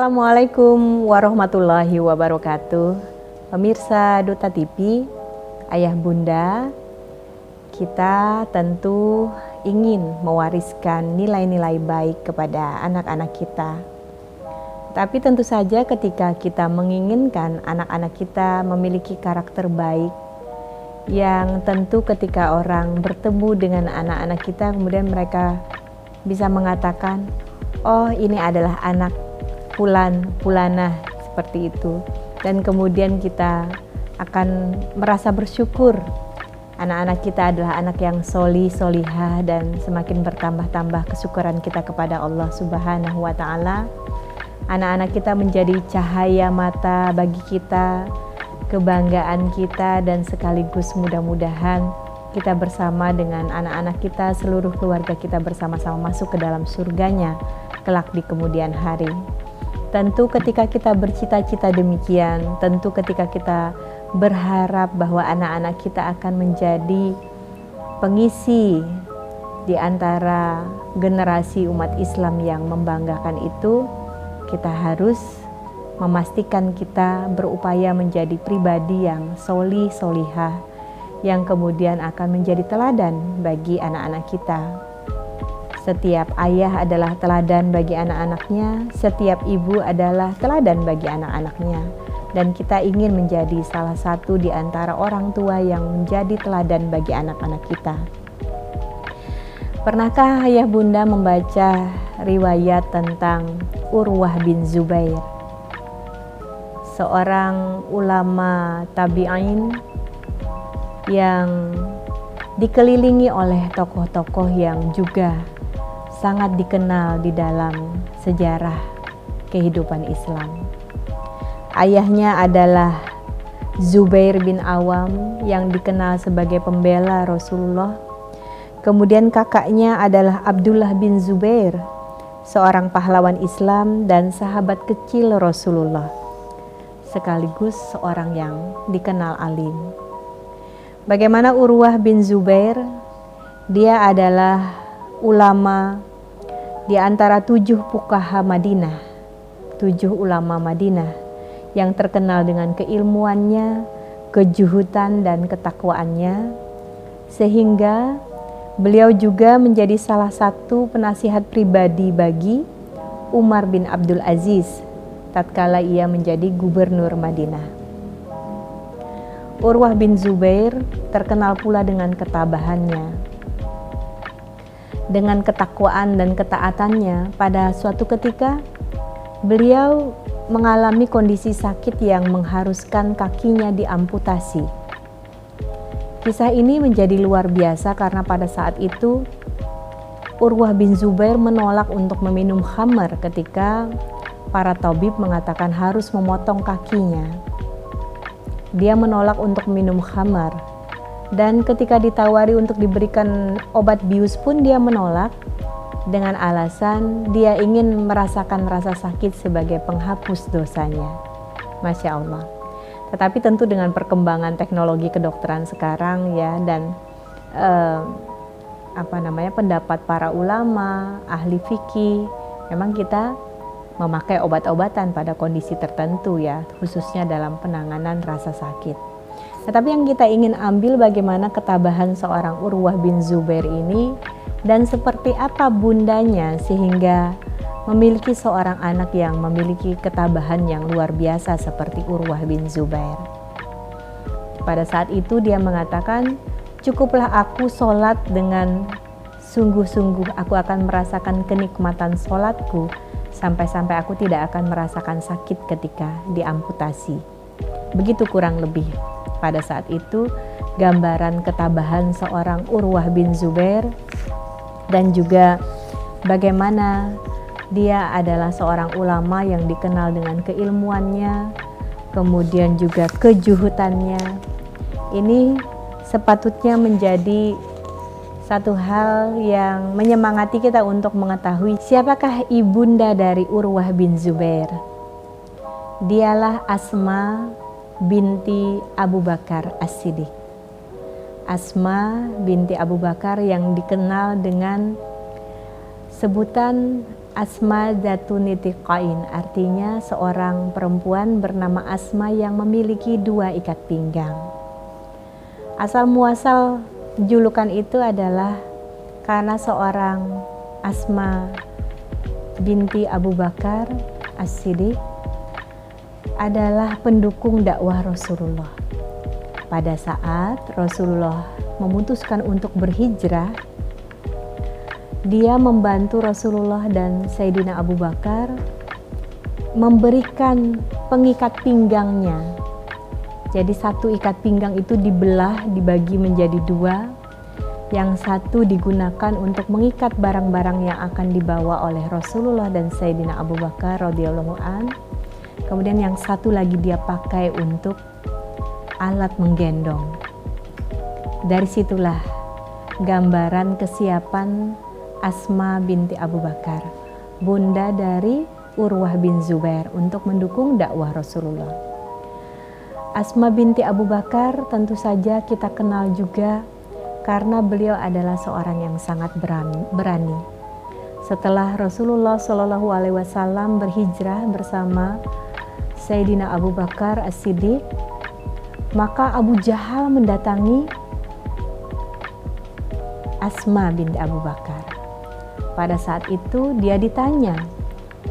Assalamualaikum warahmatullahi wabarakatuh. Pemirsa Duta TV, ayah bunda, kita tentu ingin mewariskan nilai-nilai baik kepada anak-anak kita. Tapi tentu saja ketika kita menginginkan anak-anak kita memiliki karakter baik, yang tentu ketika orang bertemu dengan anak-anak kita, kemudian mereka bisa mengatakan, oh ini adalah anak fulanah, seperti itu. Dan kemudian kita akan merasa bersyukur anak-anak kita adalah anak yang solihah, dan semakin bertambah-tambah kesyukuran kita kepada Allah Subhanahu wa Ta'ala. Anak-anak kita menjadi cahaya mata bagi kita, kebanggaan kita, dan sekaligus mudah-mudahan kita bersama dengan anak-anak kita, seluruh keluarga kita bersama-sama masuk ke dalam surganya kelak di kemudian hari. Tentu ketika kita bercita-cita demikian, tentu ketika kita berharap bahwa anak-anak kita akan menjadi pengisi di antara generasi umat Islam yang membanggakan itu, kita harus memastikan kita berupaya menjadi pribadi yang solihah, yang kemudian akan menjadi teladan bagi anak-anak kita. Setiap ayah adalah teladan bagi anak-anaknya, setiap ibu adalah teladan bagi anak-anaknya. Dan kita ingin menjadi salah satu di antara orang tua yang menjadi teladan bagi anak-anak kita. Pernahkah ayah bunda membaca riwayat tentang Urwah bin Zubair? Seorang ulama tabi'in yang dikelilingi oleh tokoh-tokoh yang juga sangat dikenal di dalam sejarah kehidupan Islam. Ayahnya adalah Zubair bin Awam yang dikenal sebagai pembela Rasulullah. Kemudian kakaknya adalah Abdullah bin Zubair, seorang pahlawan Islam dan sahabat kecil Rasulullah, sekaligus seorang yang dikenal alim. Bagaimana Urwah bin Zubair? Dia adalah ulama di antara 7 fuqaha Madinah, 7 ulama Madinah yang terkenal dengan keilmuannya, kejuhutan dan ketakwaannya, sehingga beliau juga menjadi salah satu penasihat pribadi bagi Umar bin Abdul Aziz tatkala ia menjadi gubernur Madinah. Urwah bin Zubair terkenal pula dengan ketabahannya, dengan ketakwaan dan ketaatannya. Pada suatu ketika beliau mengalami kondisi sakit yang mengharuskan kakinya diamputasi. Kisah ini menjadi luar biasa karena pada saat itu Urwah bin Zubair menolak untuk meminum khamar ketika para tabib mengatakan harus memotong kakinya. Dia menolak untuk minum khamar. Dan ketika ditawari untuk diberikan obat bius pun dia menolak dengan alasan dia ingin merasakan rasa sakit sebagai penghapus dosanya. Masya Allah. Tetapi tentu dengan perkembangan teknologi kedokteran sekarang ya, dan pendapat para ulama, ahli fikih, memang kita memakai obat-obatan pada kondisi tertentu ya, khususnya dalam penanganan rasa sakit. Tetapi yang kita ingin ambil bagaimana ketabahan seorang Urwah bin Zubair ini dan seperti apa bundanya sehingga memiliki seorang anak yang memiliki ketabahan yang luar biasa seperti Urwah bin Zubair. Pada saat itu dia mengatakan, cukuplah aku sholat dengan sungguh-sungguh, aku akan merasakan kenikmatan sholatku sampai-sampai aku tidak akan merasakan sakit ketika diamputasi. Begitu kurang lebih. Pada saat itu gambaran ketabahan seorang Urwah bin Zubair dan juga bagaimana dia adalah seorang ulama yang dikenal dengan keilmuannya, kemudian juga kejuhutannya. Ini sepatutnya menjadi satu hal yang menyemangati kita untuk mengetahui siapakah ibunda dari Urwah bin Zubair. Dialah Asma binti Abu Bakar As-Siddiq. Asma binti Abu Bakar yang dikenal dengan sebutan Asma Zatunitiqain, artinya seorang perempuan bernama Asma yang memiliki 2 ikat pinggang. Asal muasal julukan itu adalah karena seorang Asma binti Abu Bakar As-Siddiq adalah pendukung dakwah Rasulullah. Pada saat Rasulullah memutuskan untuk berhijrah, dia membantu Rasulullah dan Sayyidina Abu Bakar memberikan pengikat pinggangnya. Jadi satu ikat pinggang itu dibelah, dibagi menjadi 2. Yang satu digunakan untuk mengikat barang-barang yang akan dibawa oleh Rasulullah dan Sayyidina Abu Bakar radhiyallahu an. Kemudian yang satu lagi dia pakai untuk alat menggendong. Dari situlah gambaran kesiapan Asma binti Abu Bakar, bunda dari Urwah bin Zubair, untuk mendukung dakwah Rasulullah. Asma binti Abu Bakar tentu saja kita kenal juga karena beliau adalah seorang yang sangat berani. Setelah Rasulullah Shallallahu Alaihi Wasallam berhijrah bersama Sayyidina Abu Bakar As-Siddiq, maka Abu Jahal mendatangi Asma binti Abu Bakar. Pada saat itu dia ditanya,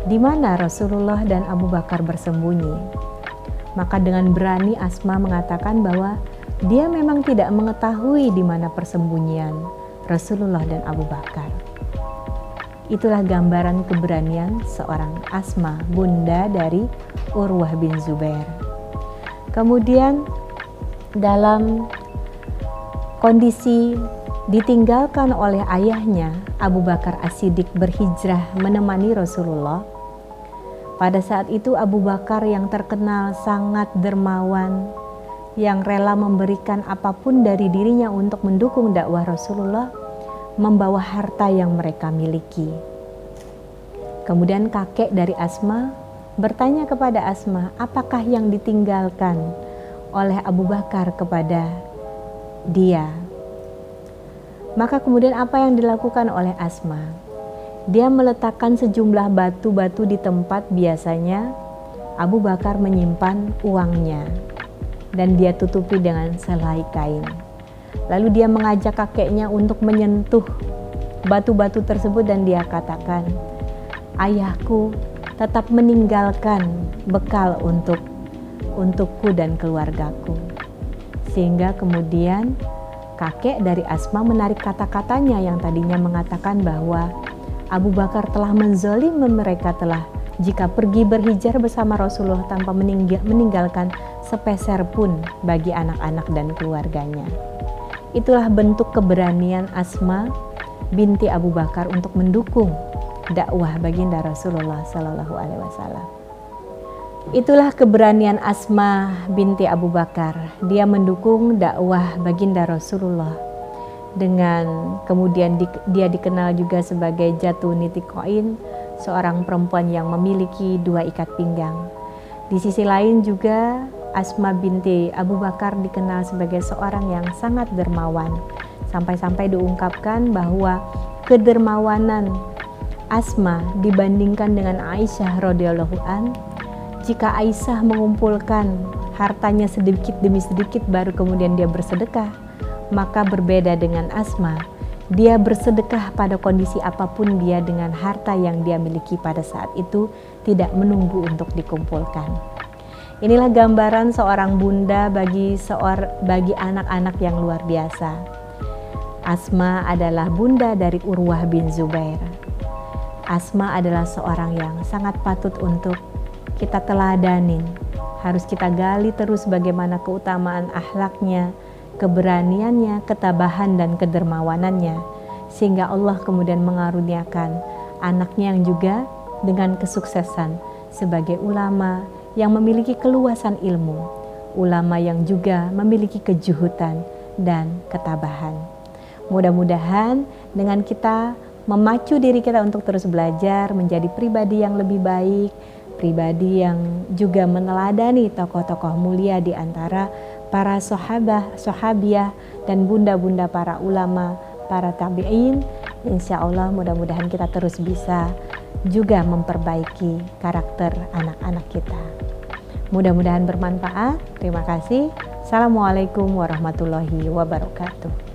di mana Rasulullah dan Abu Bakar bersembunyi? Maka dengan berani Asma mengatakan bahwa dia memang tidak mengetahui di mana persembunyian Rasulullah dan Abu Bakar. Itulah gambaran keberanian seorang Asma, bunda dari Urwah bin Zubair. Kemudian dalam kondisi ditinggalkan oleh ayahnya, Abu Bakar As-Siddiq berhijrah menemani Rasulullah. Pada saat itu Abu Bakar yang terkenal sangat dermawan, yang rela memberikan apapun dari dirinya untuk mendukung dakwah Rasulullah, membawa harta yang mereka miliki. Kemudian kakek dari Asma bertanya kepada Asma, apakah yang ditinggalkan oleh Abu Bakar kepada dia? Maka kemudian apa yang dilakukan oleh Asma? Dia meletakkan sejumlah batu-batu di tempat biasanya Abu Bakar menyimpan uangnya, dan dia tutupi dengan selai kain. Lalu dia mengajak kakeknya untuk menyentuh batu-batu tersebut dan dia katakan, ayahku tetap meninggalkan bekal untukku dan keluargaku. Sehingga kemudian kakek dari Asma menarik kata-katanya yang tadinya mengatakan bahwa Abu Bakar telah menzalimi mereka, telah jika pergi berhijrah bersama Rasulullah tanpa meninggalkan sepeser pun bagi anak-anak dan keluarganya. Itulah bentuk keberanian Asma binti Abu Bakar untuk mendukung dakwah baginda Rasulullah Sallallahu Alaihi Wasallam. Itulah keberanian Asma binti Abu Bakar. Dia mendukung dakwah baginda Rasulullah. Dengan kemudian dia dikenal juga sebagai Zatunitiqain, seorang perempuan yang memiliki 2 ikat pinggang. Di sisi lain juga Asma binti Abu Bakar dikenal sebagai seorang yang sangat dermawan. Sampai-sampai diungkapkan bahwa kedermawanan Asma dibandingkan dengan Aisyah radhiyallahu an, jika Aisyah mengumpulkan hartanya sedikit demi sedikit baru kemudian dia bersedekah, maka berbeda dengan Asma. Dia bersedekah pada kondisi apapun dia dengan harta yang dia miliki pada saat itu, tidak menunggu untuk dikumpulkan. Inilah gambaran seorang bunda bagi anak-anak yang luar biasa. Asma adalah bunda dari Urwah bin Zubair. Asma adalah seorang yang sangat patut untuk kita teladanin. Harus kita gali terus bagaimana keutamaan akhlaknya, keberaniannya, ketabahan dan kedermawanannya, sehingga Allah kemudian mengaruniakan anaknya yang juga dengan kesuksesan sebagai ulama yang memiliki keluasan ilmu, ulama yang juga memiliki kejuhutan dan ketabahan. Mudah-mudahan dengan kita memacu diri kita untuk terus belajar menjadi pribadi yang lebih baik, pribadi yang juga meneladani tokoh-tokoh mulia di antara para sahabiah dan bunda-bunda para ulama, para tabi'in. Insya Allah mudah-mudahan kita terus bisa juga memperbaiki karakter anak-anak kita. Mudah-mudahan bermanfaat. Terima kasih. Assalamualaikum warahmatullahi wabarakatuh.